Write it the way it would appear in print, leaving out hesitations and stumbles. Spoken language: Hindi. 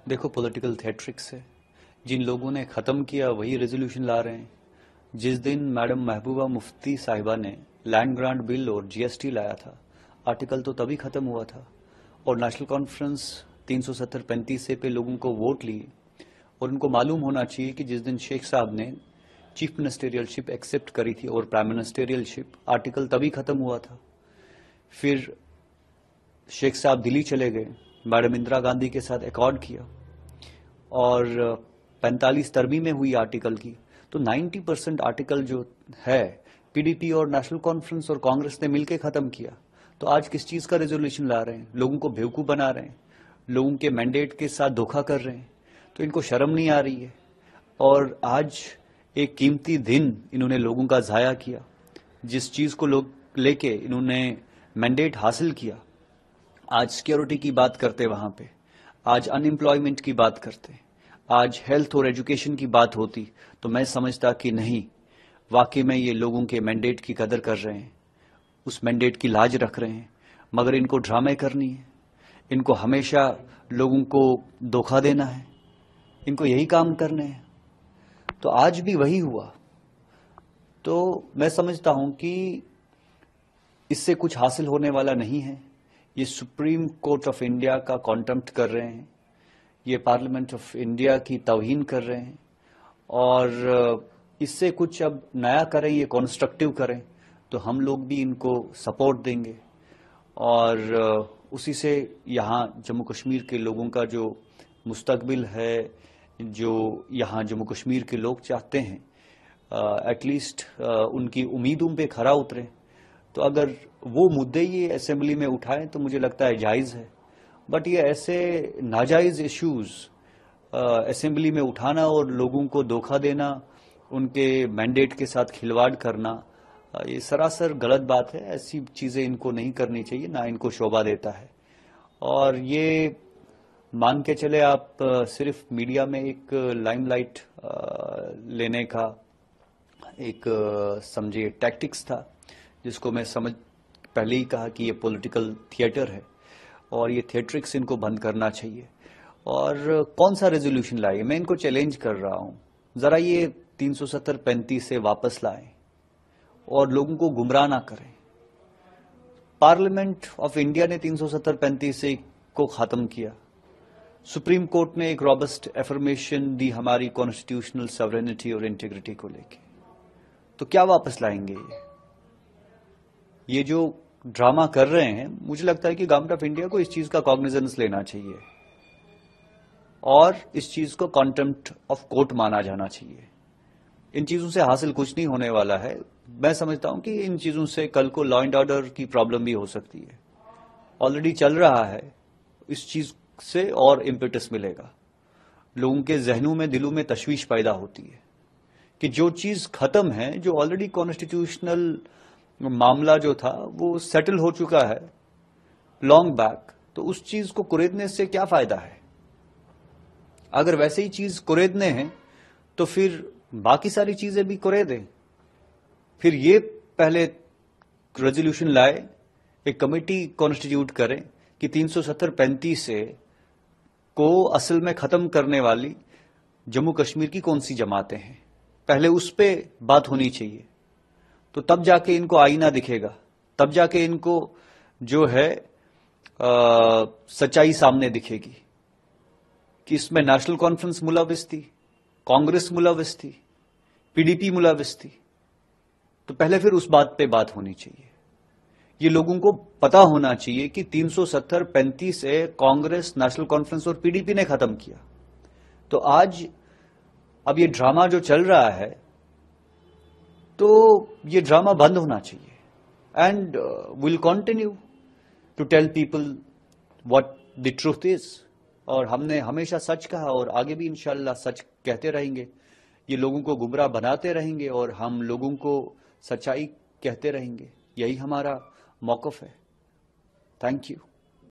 देखो, पॉलिटिकल थेट्रिक्स है। जिन लोगों ने खत्म किया वही रेजोल्यूशन ला रहे हैं। जिस दिन मैडम महबूबा मुफ्ती साहिबा ने लैंड ग्रांट बिल और जीएसटी लाया था, आर्टिकल तो तभी खत्म हुआ था। और नेशनल कॉन्फ्रेंस 370-35 से पे लोगों को वोट लिए। और उनको मालूम होना चाहिए कि जिस दिन शेख साहब ने चीफ मिनिस्टेरियलशिप एक्सेप्ट करी थी और प्राइम मिनिस्टेरियलशिप, आर्टिकल तभी खत्म हुआ था। फिर शेख साहब दिल्ली चले गए, मैडम इंदिरा गांधी के साथ एकॉर्ड किया और 45 तरमीमें हुई आर्टिकल की। तो 90% आर्टिकल जो है पीडीपी और नेशनल कॉन्फ्रेंस और कांग्रेस ने मिलकर खत्म किया। तो आज किस चीज का रेजोल्यूशन ला रहे हैं? लोगों को बेवकूफ बना रहे हैं, लोगों के मैंडेट के साथ धोखा कर रहे हैं। तो इनको शर्म नहीं आ रही है। और आज एक कीमती दिन इन्होंने लोगों का जाया किया। जिस चीज को लोग लेके इन्होंने मैंडेट हासिल किया, आज सिक्योरिटी की बात करते वहां पे, आज अनएम्प्लॉयमेंट की बात करते, आज हेल्थ और एजुकेशन की बात होती, तो मैं समझता कि नहीं, वाकई में ये लोगों के मैंडेट की कदर कर रहे हैं, उस मैंडेट की लाज रख रहे हैं। मगर इनको ड्रामे करनी है, इनको हमेशा लोगों को धोखा देना है, इनको यही काम करने हैं। तो आज भी वही हुआ। तो मैं समझता हूं कि इससे कुछ हासिल होने वाला नहीं है। ये सुप्रीम कोर्ट ऑफ इंडिया का कॉन्टेम्प्ट कर रहे हैं, ये पार्लियामेंट ऑफ इंडिया की तौहीन कर रहे हैं। और इससे कुछ अब नया करें, ये कंस्ट्रक्टिव करें, तो हम लोग भी इनको सपोर्ट देंगे। और उसी से यहाँ जम्मू कश्मीर के लोगों का जो मुस्तकबिल है, जो यहाँ जम्मू कश्मीर के लोग चाहते हैं, एटलीस्ट उनकी उम्मीदों पे खरा उतरे। तो अगर वो मुद्दे ये असेंबली में उठाएं तो मुझे लगता है जायज़ है। बट ये ऐसे नाजायज़ इश्यूज असेंबली में उठाना और लोगों को धोखा देना, उनके मैंडेट के साथ खिलवाड़ करना, ये सरासर गलत बात है। ऐसी चीज़ें इनको नहीं करनी चाहिए, ना इनको शोभा देता है। और ये मान के चले आप, सिर्फ मीडिया में एक लाइमलाइट लेने का एक समझिए टैक्टिक्स था, जिसको मैं पहले ही कहा कि ये पॉलिटिकल थिएटर है और ये थिएट्रिक्स इनको बंद करना चाहिए। और कौन सा रेजोल्यूशन लाए, मैं इनको चैलेंज कर रहा हूं, जरा ये 370-35 से वापस लाएं और लोगों को गुमराह ना करें। पार्लियामेंट ऑफ इंडिया ने 370-35 से को खत्म किया। सुप्रीम कोर्ट ने एक रॉबस्ट एफर्मेशन दी हमारी कॉन्स्टिट्यूशनल सॉवरेनिटी और इंटीग्रिटी को लेके। तो क्या वापस लाएंगे? ये जो ड्रामा कर रहे हैं, मुझे लगता है कि गवर्नमेंट ऑफ इंडिया को इस चीज का कॉग्निजेंस लेना चाहिए और इस चीज को कॉन्टेम्प्ट ऑफ कोर्ट माना जाना चाहिए। इन चीजों से हासिल कुछ नहीं होने वाला है। मैं समझता हूं कि इन चीजों से कल को लॉ एंड ऑर्डर की प्रॉब्लम भी हो सकती है। ऑलरेडी चल रहा है, इस चीज से और इम्पेटस मिलेगा। लोगों के जहनों में, दिलों में तशवीश पैदा होती है कि जो चीज खत्म है, जो ऑलरेडी कॉन्स्टिट्यूशनल मामला जो था वो सेटल हो चुका है लॉन्ग बैक, तो उस चीज को कुरेदने से क्या फायदा है? अगर वैसे ही चीज कुरेदने हैं तो फिर बाकी सारी चीजें भी कुरेदें। फिर ये पहले रेजोल्यूशन लाए, एक कमेटी कॉन्स्टिट्यूट करें कि 370-35 से को असल में खत्म करने वाली जम्मू कश्मीर की कौन सी जमातें हैं, पहले उस पे बात होनी चाहिए। तो तब जाके इनको आईना दिखेगा, तब जाके इनको जो है सच्चाई सामने दिखेगी कि इसमें नेशनल कॉन्फ्रेंस मुलविस थी, कांग्रेस मुलविस थी, पीडीपी मुलविस थी। तो पहले फिर उस बात पे बात होनी चाहिए। ये लोगों को पता होना चाहिए कि 370-35 से कांग्रेस, नेशनल कॉन्फ्रेंस और पीडीपी ने खत्म किया। तो आज अब ये ड्रामा जो चल रहा है, तो ये ड्रामा बंद होना चाहिए। And will continue to tell people what the truth is. और हमने हमेशा सच कहा और आगे भी इंशाल्लाह सच कहते रहेंगे। ये लोगों को गुमराह बनाते रहेंगे और हम लोगों को सच्चाई कहते रहेंगे। यही हमारा मौक़िफ़ है। Thank you.